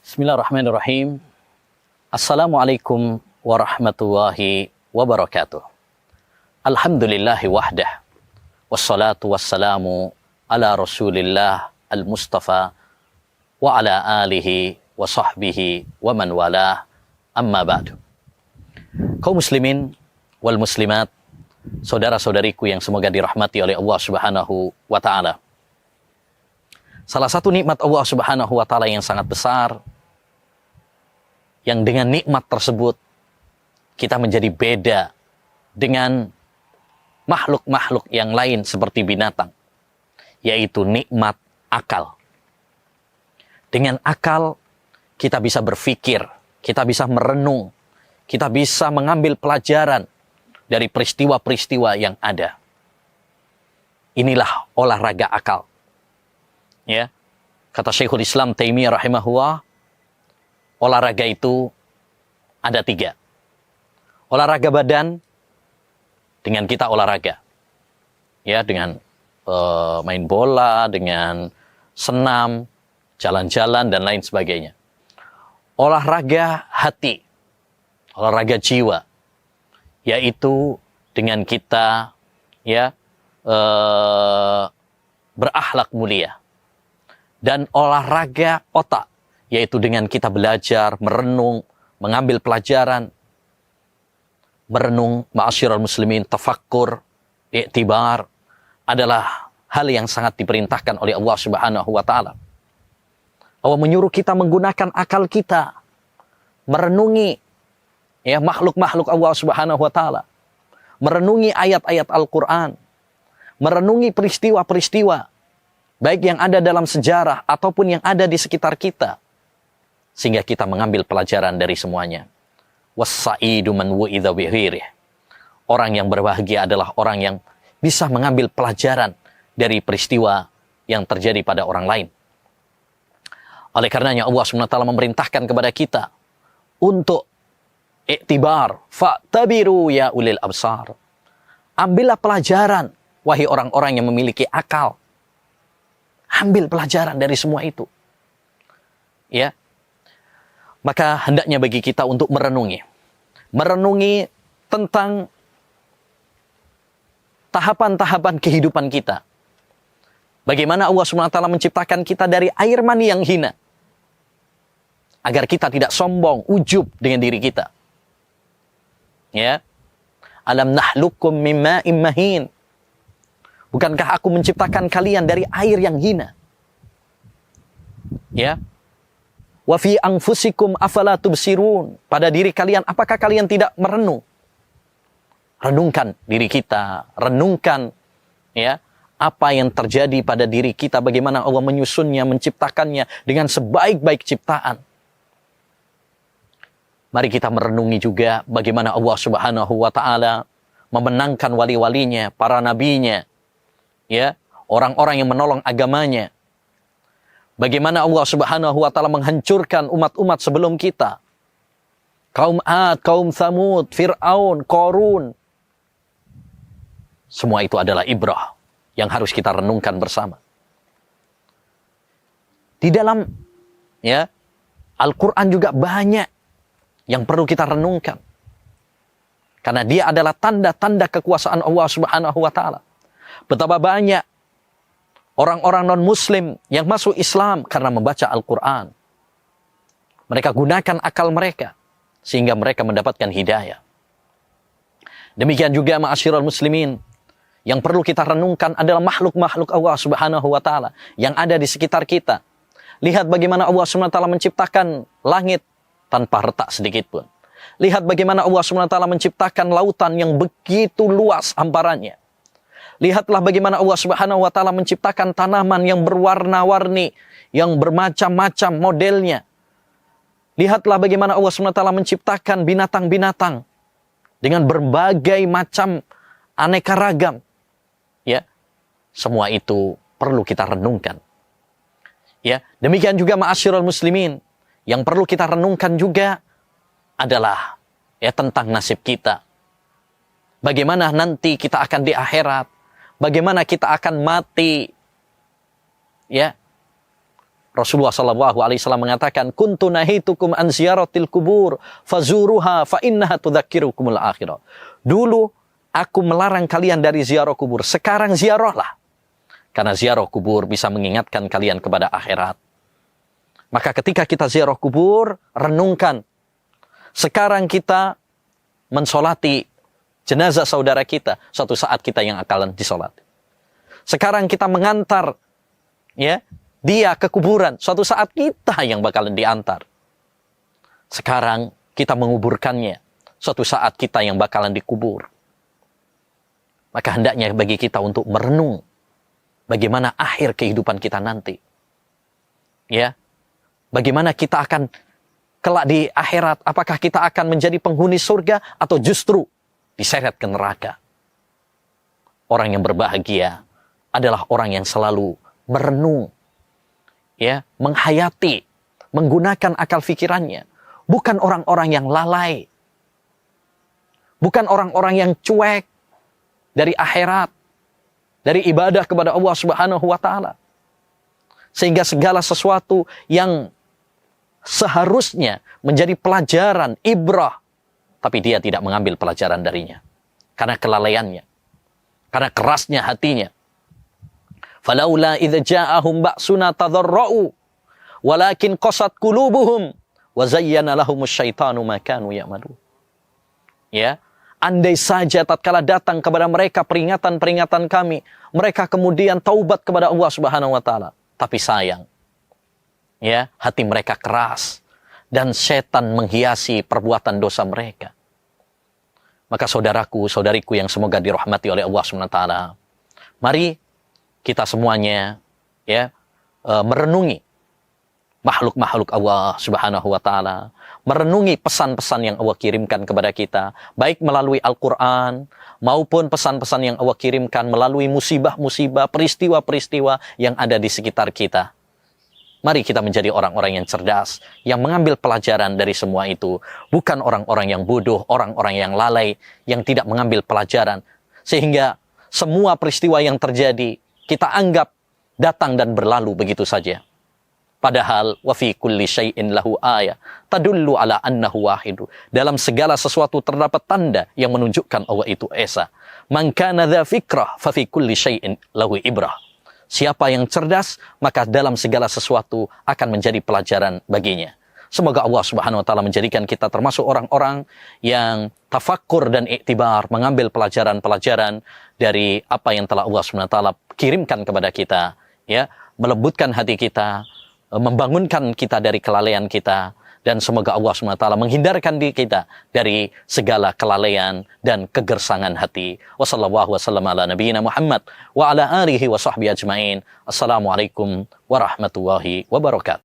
Bismillahirrahmanirrahim. Assalamualaikum warahmatullahi wabarakatuh. Alhamdulillahi wahdah. Wassalatu wassalamu ala rasulillah al-mustafa wa ala alihi wa sahbihi wa man walah, amma ba'du. Kaum muslimin wal muslimat, saudara-saudariku yang semoga dirahmati oleh Allah Subhanahu wa ta'ala. Salah satu nikmat Allah Subhanahu wa ta'ala yang sangat besar, yang dengan nikmat tersebut kita menjadi beda dengan makhluk-makhluk yang lain seperti binatang, yaitu nikmat akal. Dengan akal kita bisa berpikir, kita bisa merenung, kita bisa mengambil pelajaran dari peristiwa-peristiwa yang ada. Inilah olahraga akal. Ya, kata Syekhul Islam Taimiyah rahimahullah, olahraga itu ada 3. Olahraga badan, dengan kita olahraga, ya, dengan main bola, dengan senam, jalan-jalan dan lain sebagainya. Olahraga hati, olahraga jiwa, yaitu dengan kita, ya, berakhlak mulia. Dan olahraga otak, yaitu dengan kita belajar, merenung, mengambil pelajaran, merenung, ma'asyiral muslimin, tafakkur, i'tibar, adalah hal yang sangat diperintahkan oleh Allah Subhanahu wa ta'ala. Allah menyuruh kita menggunakan akal kita, merenungi, ya, makhluk-makhluk Allah Subhanahu wa ta'ala, merenungi ayat-ayat Al-Quran, merenungi peristiwa-peristiwa, baik yang ada dalam sejarah ataupun yang ada di sekitar kita, sehingga kita mengambil pelajaran dari semuanya. Was-sa'idu man wu'idha bihirih. Orang yang berbahagia adalah orang yang bisa mengambil pelajaran dari peristiwa yang terjadi pada orang lain. Oleh karenanya Allah SWT memerintahkan kepada kita untuk iktibar, fa'tabiru ya ulil absar. Ambillah pelajaran, wahai orang-orang yang memiliki akal. Ambil pelajaran dari semua itu. Ya. Maka hendaknya bagi kita untuk merenungi. Merenungi tentang tahapan-tahapan kehidupan kita. Bagaimana Allah SWT menciptakan kita dari air mani yang hina. Agar kita tidak sombong, ujub dengan diri kita. Ya. Alam nahlukum mimma immahin. Bukankah aku menciptakan kalian dari air yang hina? Ya. Wa fi anfusikum afala tubsirun. Pada diri kalian, apakah kalian tidak merenung? Renungkan diri kita, renungkan, ya, apa yang terjadi pada diri kita, bagaimana Allah menyusunnya, menciptakannya dengan sebaik-baik ciptaan. Mari kita merenungi juga bagaimana Allah Subhanahu wa ta'ala memenangkan wali-walinya, para nabinya, ya, orang-orang yang menolong agamanya. Bagaimana Allah Subhanahu wa ta'ala menghancurkan umat-umat sebelum kita. Kaum Ad, kaum Thamud, Fir'aun, Qarun. Semua itu adalah ibrah yang harus kita renungkan bersama. Di dalam, ya, Al-Quran juga banyak yang perlu kita renungkan. Karena dia adalah tanda-tanda kekuasaan Allah Subhanahu wa ta'ala. Betapa banyak orang-orang non-muslim yang masuk Islam karena membaca Al-Quran. Mereka gunakan akal mereka sehingga mereka mendapatkan hidayah. Demikian juga ma'asyiral muslimin, yang perlu kita renungkan adalah makhluk-makhluk Allah Subhanahu wa ta'ala yang ada di sekitar kita. Lihat bagaimana Allah Subhanahu wa ta'ala menciptakan langit tanpa retak sedikit pun. Lihat bagaimana Allah Subhanahu wa ta'ala menciptakan lautan yang begitu luas hamparannya. Lihatlah bagaimana Allah Subhanahu wa ta'ala menciptakan tanaman yang berwarna-warni, yang bermacam-macam modelnya. Lihatlah bagaimana Allah Subhanahu wa ta'ala menciptakan binatang-binatang dengan berbagai macam aneka ragam. Ya. Semua itu perlu kita renungkan. Ya, demikian juga ma'asyiral muslimin, yang perlu kita renungkan juga adalah, ya, tentang nasib kita. Bagaimana nanti kita akan di akhirat. Bagaimana kita akan mati, ya, Rasulullah SAW mengatakan, kuntu nahitukum an ziyaratil kubur, fazuruha fa innaha tudzakirukumul akhirah. Dulu aku melarang kalian dari ziarah kubur, sekarang ziarahlah. Karena ziarah kubur bisa mengingatkan kalian kepada akhirat. Maka ketika kita ziarah kubur, renungkan. Sekarang kita mensolati jenazah saudara kita, suatu saat kita yang akan disolati. Sekarang kita mengantar dia ke kuburan, suatu saat kita yang bakalan diantar. Sekarang kita menguburkannya, suatu saat kita yang bakalan dikubur. Maka hendaknya bagi kita untuk merenung bagaimana akhir kehidupan kita nanti. Ya. Bagaimana kita akan kelak di akhirat, apakah kita akan menjadi penghuni surga atau justru diseret ke neraka. Orang yang berbahagia adalah orang yang selalu merenung, menghayati, menggunakan akal fikirannya. Bukan orang-orang yang lalai. Bukan orang-orang yang cuek dari akhirat, dari ibadah kepada Allah Subhanahu wa Ta'ala. Sehingga segala sesuatu yang seharusnya menjadi pelajaran, ibrah, tapi dia tidak mengambil pelajaran darinya. Karena kelalaiannya, karena kerasnya hatinya. Falaula idza ja'ahum ba'suna tadarra'u walakin qasat qulubuhum wa zayyana lahumus syaitanu ma kanu ya'malun. Ya, andai saja tatkala datang kepada mereka peringatan-peringatan kami, mereka kemudian taubat kepada Allah Subhanahu wa Ta'ala. Tapi sayang, hati mereka keras dan setan menghiasi perbuatan dosa mereka. Maka saudaraku, saudariku yang semoga dirahmati oleh Allah SWT, mari kita semuanya merenungi makhluk-makhluk Allah Subhanahu wa Ta'ala, merenungi pesan-pesan yang Allah kirimkan kepada kita, baik melalui Al-Quran maupun pesan-pesan yang Allah kirimkan melalui musibah-musibah, peristiwa-peristiwa yang ada di sekitar kita. Mari kita menjadi orang-orang yang cerdas, yang mengambil pelajaran dari semua itu. Bukan orang-orang yang bodoh, orang-orang yang lalai, yang tidak mengambil pelajaran. Sehingga semua peristiwa yang terjadi, kita anggap datang dan berlalu begitu saja. Padahal, wa fi kulli syai'in lahu ayah, tadullu ala annahu wahidu. Dalam segala sesuatu terdapat tanda yang menunjukkan Allah itu esa. Man kana dha fikrah, fa fi kulli syai'in lahu ibrah. Siapa yang cerdas, maka dalam segala sesuatu akan menjadi pelajaran baginya. Semoga Allah Subhanahu wa Ta'ala menjadikan kita termasuk orang-orang yang tafakkur dan iktibar, mengambil pelajaran-pelajaran dari apa yang telah Allah Subhanahu wa Ta'ala kirimkan kepada kita, melembutkan hati kita, membangunkan kita dari kelalaian kita, dan semoga Allah Subhanahu wa Ta'ala menghindarkan diri kita dari segala kelalaian dan kegersangan hati. Wassallallahu wasallam ala nabiyina Muhammad wa ala alihi wa sahbihi ajmain. Assalamualaikum warahmatullahi wabarakatuh.